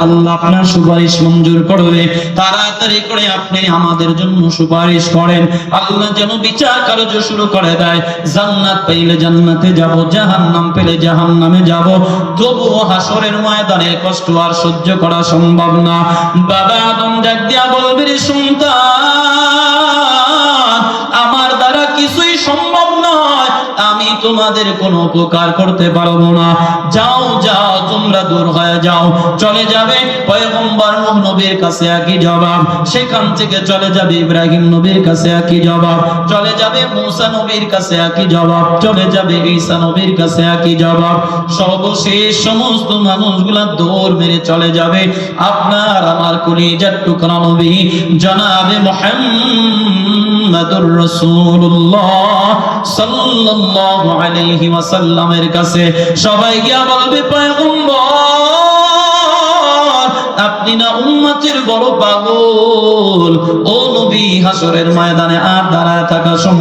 আল্লাহ আপনার সুপারিশ মঞ্জুর করবে, তাড়াতাড়ি করে আপনি আমাদের জন্য সুপারিশ করেন। আল্লাহ যেন বিচার কার্য শুরু করে দেয়। জান্নাত পেলে জান্নাতে যাব, জাহান্নাম পেলে জাহান্নামে যাব। তবুও হাসরের ময়দানে কষ্ট আর সহ্য করা সম্ভব না। বাবা আদম ডাক দিয়া বলবে, রে সন্তান, আমার দ্বারা কিছুই সম্ভব নয়, আমি তোমাদের কোনো উপকার করতে পারবো না। যাও যাও, তোমরা দূর হয়ে যাও। চলে যাবে পয়গম্বর নূহ নবীর কাছে একই জবাব, সেখান থেকে চলে যাবে ইব্রাহিম নবীর কাছে একই জবাব, চলে যাবে মূসা নবীর কাছে একই জবাব, চলে যাবে ঈসা নবীর কাছে একই জবাব। সর্বশেষ সমস্ত মানুষগুলা দৌড় মেরে চলে যাবে আপনার আমার কলিজার টুকরা নবী জনাবে মুহাম্মদুর রাসূলুল্লাহ সাল্লাল্লাহু আলাইহি ওয়াসাল্লামের কাছে। সবাই গিয়া বলবে, পয়গম্বর, আপনি না উম্মতের বড় পাগল। ও নবী, হাসরের ময়দানে আর দাঁড়ায় থাকা সম্ভব